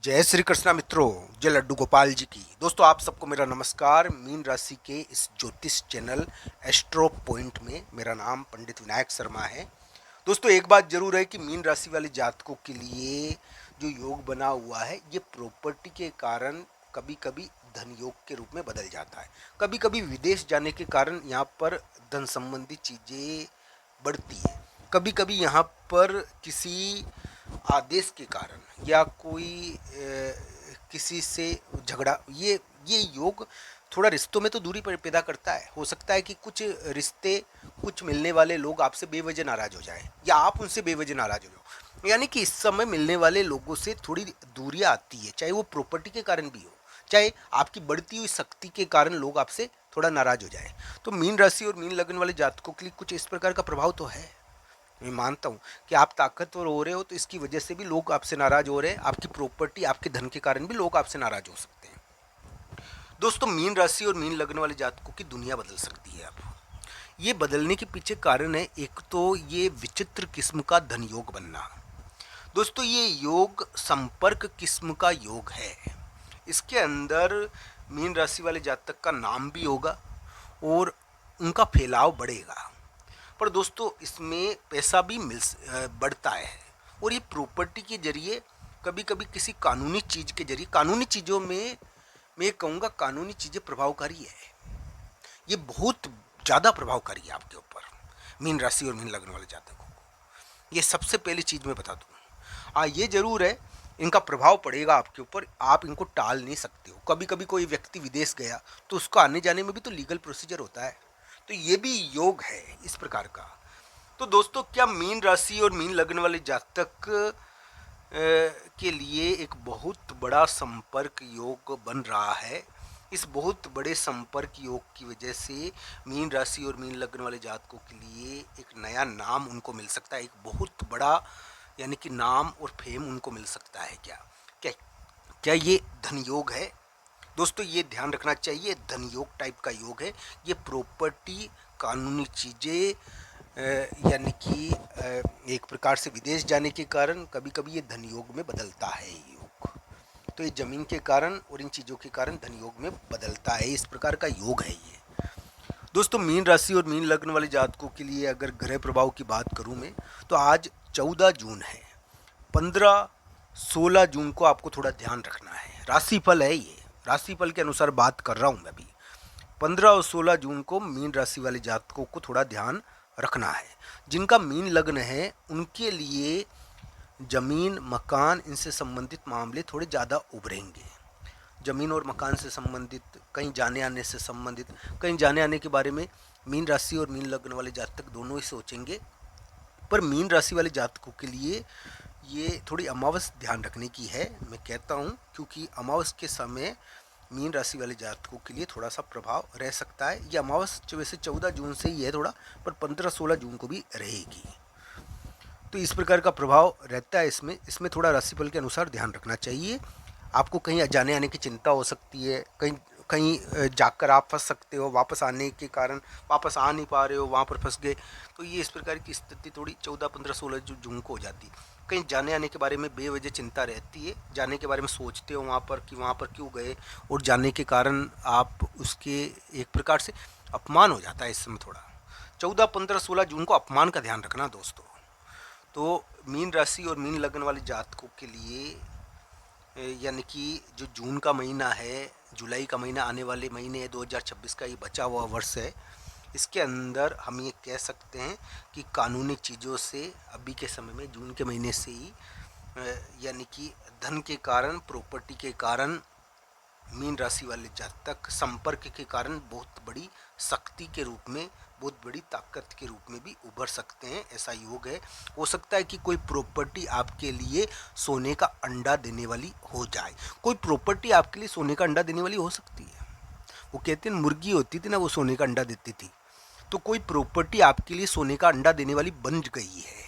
जय श्री कृष्णा मित्रों, जय लड्डू गोपाल जी की। दोस्तों आप सबको मेरा नमस्कार। मीन राशि के इस ज्योतिष चैनल एस्ट्रो पॉइंट में मेरा नाम पंडित विनायक शर्मा है। दोस्तों एक बात जरूर है कि मीन राशि वाले जातकों के लिए जो योग बना हुआ है ये प्रॉपर्टी के कारण कभी कभी धन योग के रूप में बदल जाता है। कभी कभी विदेश जाने के कारण यहाँ पर धन संबंधी चीज़ें बढ़ती है। कभी कभी यहाँ पर किसी आदेश के कारण या कोई किसी से झगड़ा, ये योग थोड़ा रिश्तों में तो दूरी पैदा करता है। हो सकता है कि कुछ रिश्ते, कुछ मिलने वाले लोग आपसे बेवजह नाराज हो जाएं या आप उनसे बेवजह नाराज हो जाओ। यानी कि इस समय मिलने वाले लोगों से थोड़ी दूरियां आती है, चाहे वो प्रॉपर्टी के कारण भी हो, चाहे आपकी बढ़ती हुई शक्ति के कारण लोग आपसे थोड़ा नाराज हो जाए। तो मीन राशि और मीन लग्न वाले जातकों के लिए कुछ इस प्रकार का प्रभाव तो है। मैं मानता हूँ कि आप ताकतवर हो रहे हो तो इसकी वजह से भी लोग आपसे नाराज हो रहे हैं। आपकी प्रॉपर्टी, आपके धन के कारण भी लोग आपसे नाराज हो सकते हैं। दोस्तों मीन राशि और मीन लग्न वाले जातकों की दुनिया बदल सकती है। अब ये बदलने के पीछे कारण है, एक तो ये विचित्र किस्म का धन योग बनना। दोस्तों ये योग संपर्क किस्म का योग है। इसके अंदर मीन राशि वाले जातक का नाम भी होगा और उनका फैलाव बढ़ेगा। पर दोस्तों इसमें पैसा भी बढ़ता है। और ये प्रॉपर्टी के जरिए, कभी कभी किसी कानूनी चीज़ के जरिए, कानूनी चीज़ों में मैं कहूँगा कानूनी चीज़ें प्रभावकारी है। ये बहुत ज़्यादा प्रभावकारी है आपके ऊपर, मीन राशि और मीन लग्न वाले जातकों को। ये सबसे पहली चीज़ मैं बता दूँ। हाँ ये ज़रूर है, इनका प्रभाव पड़ेगा आपके ऊपर, आप इनको टाल नहीं सकते हो। कभी कभी कोई व्यक्ति विदेश गया तो उसको आने जाने में भी तो लीगल प्रोसीजर होता है। तो ये भी योग है इस प्रकार का। तो दोस्तों क्या मीन राशि और मीन लग्न वाले जातक के लिए एक बहुत बड़ा संपर्क योग बन रहा है। इस बहुत बड़े संपर्क योग की वजह से मीन राशि और मीन लग्न वाले जातकों के लिए एक नया नाम उनको मिल सकता है। एक बहुत बड़ा यानी कि नाम और फेम उनको मिल सकता है। क्या क्या क्या ये धन योग है? दोस्तों ये ध्यान रखना चाहिए, धन योग टाइप का योग है। ये प्रॉपर्टी, कानूनी चीज़ें, यानी कि एक प्रकार से विदेश जाने के कारण कभी कभी ये धन योग में बदलता है ये योग। तो ये जमीन के कारण और इन चीज़ों के कारण धन योग में बदलता है। इस प्रकार का योग है ये। दोस्तों मीन राशि और मीन लग्न वाले जातकों के लिए अगर ग्रह प्रभाव की बात करूं मैं, तो आज 14 जून है। 15-16 जून को आपको थोड़ा ध्यान रखना है। राशिफल है ये, राशिफल के अनुसार बात कर रहा हूं मैं अभी। 15 और 16 जून को मीन राशि वाले जातकों को थोड़ा ध्यान रखना है। जिनका मीन लग्न है उनके लिए जमीन, मकान, इनसे संबंधित मामले थोड़े ज़्यादा उभरेंगे। ज़मीन और मकान से संबंधित, कहीं जाने आने से संबंधित, कहीं जाने आने के बारे में मीन राशि और मीन लग्न वाले जातक दोनों ही सोचेंगे। पर मीन राशि वाले जातकों के लिए ये थोड़ी अमावस ध्यान रखने की है, मैं कहता हूँ, क्योंकि अमावस के समय मीन राशि वाले जातकों के लिए थोड़ा सा प्रभाव रह सकता है। ये अमावस वैसे 14 जून से ही है थोड़ा, पर 15-16 जून को भी रहेगी। तो इस प्रकार का प्रभाव रहता है इसमें। इसमें थोड़ा राशिफल के अनुसार ध्यान रखना चाहिए। आपको कहीं जाने आने की चिंता हो सकती है, कहीं कहीं जाकर आप फंस सकते हो, वापस आने के कारण वापस आ नहीं पा रहे हो, वहाँ पर फंस गए। तो ये इस प्रकार की स्थिति थोड़ी 14, 15, 16 जून को हो जाती है। कहीं जाने आने के बारे में बेवजह चिंता रहती है, जाने के बारे में सोचते हो वहाँ पर कि वहाँ पर क्यों गए, और जाने के कारण आप उसके एक प्रकार से अपमान हो जाता है इस समय थोड़ा। 14, 15, 16 जून को अपमान का ध्यान रखना दोस्तों। तो मीन राशि और मीन लग्न वाले जातकों के लिए यानी कि जो जून का महीना है, जुलाई का महीना आने वाले महीने है, 2026 का ये बचा हुआ वर्ष है, इसके अंदर हम ये कह सकते हैं कि कानूनी चीज़ों से अभी के समय में जून के महीने से ही यानी कि धन के कारण, प्रॉपर्टी के कारण मीन राशि वाले जातक संपर्क के कारण बहुत बड़ी शक्ति के रूप में, बहुत बड़ी ताकत के रूप में भी उभर सकते हैं। ऐसा योग है। हो सकता है कि कोई प्रॉपर्टी आपके लिए सोने का अंडा देने वाली हो जाए। कोई प्रॉपर्टी आपके लिए सोने का अंडा देने वाली हो सकती है। वो कहते हैं मुर्गी होती थी ना, वो सोने का अंडा देती थी। तो कोई प्रॉपर्टी आपके लिए सोने का अंडा देने वाली बन गई है।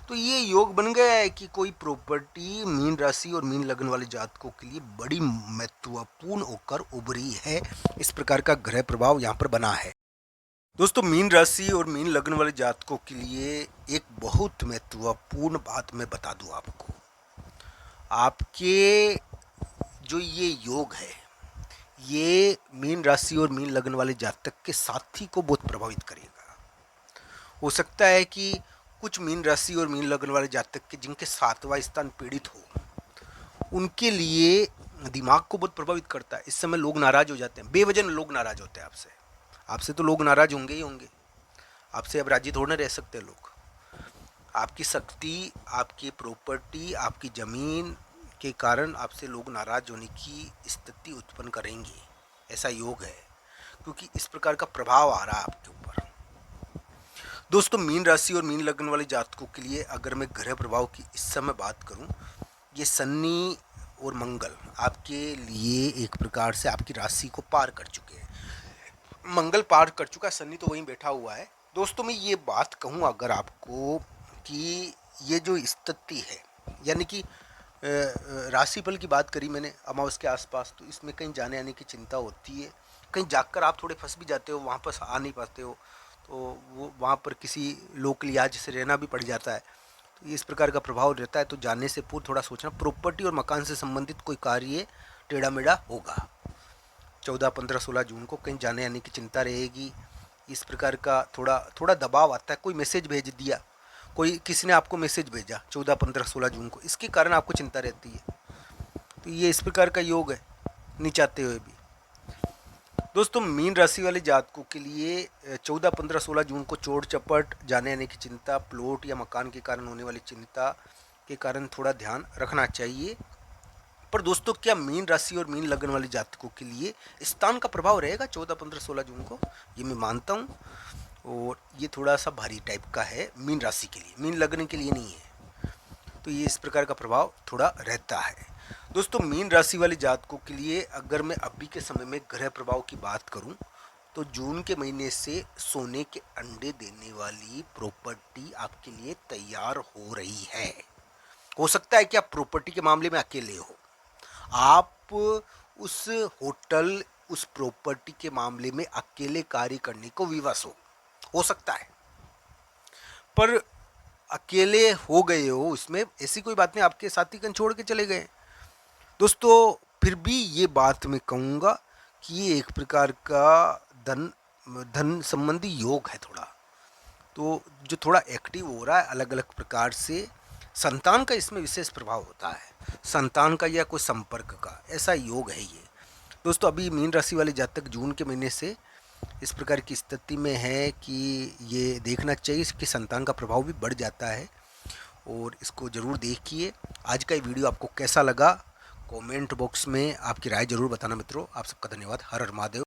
तो ये योग बन गया है कि कोई प्रॉपर्टी मीन राशि और मीन लग्न वाले जातकों के लिए बड़ी महत्वपूर्ण होकर उभरी है। इस प्रकार का ग्रह प्रभाव यहाँ पर बना है। दोस्तों मीन राशि और मीन लग्न वाले जातकों के लिए एक बहुत महत्वपूर्ण बात मैं बता दूं आपको। आपके जो ये योग है, ये मीन राशि और मीन लग्न वाले जातक के साथी को बहुत प्रभावित करेगा। हो सकता है कि कुछ मीन राशि और मीन लग्न वाले जातक के जिनके सातवां स्थान पीड़ित हो, उनके लिए दिमाग को बहुत प्रभावित करता है। इस समय लोग नाराज हो जाते हैं, बेवजह लोग नाराज होते हैं आपसे। आपसे तो लोग नाराज होंगे ही होंगे, आपसे अब राजी थोड़े रह सकते लोग। आपकी शक्ति, आपकी प्रॉपर्टी, आपकी ज़मीन के कारण आपसे लोग नाराज होने की स्थिति उत्पन्न करेंगे, ऐसा योग है, क्योंकि इस प्रकार का प्रभाव आ रहा है आपके ऊपर। दोस्तों, मीन राशि और मीन लग्न वाले जातकों के लिए अगर मैं ग्रह प्रभाव की इस समय बात करूं, ये शनि और मंगल आपके लिए एक प्रकार से आपकी राशि को पार कर चुके हैं। मंगल पार कर चुका है, शनि तो वहीं बैठा हुआ है। दोस्तों, मैं ये बात कहूँ अगर आपको कि ये जो स्थिति है, यानी कि राशिफल की बात करी मैंने अमावस के आसपास, तो इसमें कहीं जाने आने की चिंता होती है। कहीं जाकर आप थोड़े फंस भी जाते हो, वहाँ पर आ नहीं पाते हो, तो वो वहाँ पर किसी लोक लिहाज से रहना भी पड़ जाता है। तो इस प्रकार का प्रभाव रहता है। तो जाने से पूर्व थोड़ा सोचना, प्रॉपर्टी और मकान से संबंधित कोई कार्य टेढ़ा मेढ़ा होगा। 14, 15, 16 जून को कहीं जाने आने की चिंता रहेगी। इस प्रकार का थोड़ा थोड़ा दबाव आता है। कोई मैसेज भेज दिया, कोई किसी ने आपको मैसेज भेजा 14, 15, 16 जून को, इसके कारण आपको चिंता रहती है। तो ये इस प्रकार का योग है, नहीं चाहते हुए भी। दोस्तों, मीन राशि वाले जातकों के लिए 14, 15, 16 जून को चोट चपट, जाने आने की चिंता, प्लॉट या मकान के कारण होने वाली चिंता के कारण थोड़ा ध्यान रखना चाहिए। पर दोस्तों, क्या मीन राशि और मीन लग्न वाले जातकों के लिए स्थान का प्रभाव रहेगा 14, 15, 16 जून को? ये मैं मानता हूँ, और ये थोड़ा सा भारी टाइप का है मीन राशि के लिए, मीन लग्न के लिए नहीं है। तो ये इस प्रकार का प्रभाव थोड़ा रहता है। दोस्तों, मीन राशि वाले जातकों के लिए अगर मैं अभी के समय में ग्रह प्रभाव की बात करूं, तो जून के महीने से सोने के अंडे देने वाली प्रॉपर्टी आपके लिए तैयार हो रही है। हो सकता है कि आप प्रॉपर्टी के मामले में अकेले हो, आप उस होटल, उस प्रॉपर्टी के मामले में अकेले कार्य करने को विवश हो सकता है। पर अकेले हो गए हो, इसमें ऐसी कोई बात नहीं, आपके साथी कहीं छोड़ के चले गए। दोस्तों, फिर भी ये बात मैं कहूँगा कि ये एक प्रकार का धन संबंधी योग है थोड़ा, तो जो थोड़ा एक्टिव हो रहा है अलग अलग प्रकार से। संतान का इसमें विशेष प्रभाव होता है, संतान का या कोई संपर्क का, ऐसा योग है ये। दोस्तों, अभी मीन राशि वाले जातक जून के महीने से इस प्रकार की स्थिति में है कि ये देखना चाहिए कि संतान का प्रभाव भी बढ़ जाता है, और इसको ज़रूर देखिए। आज का ये वीडियो आपको कैसा लगा, कमेंट बॉक्स में आपकी राय ज़रूर बताना मित्रों। आप सबका धन्यवाद। हर हर महादेव।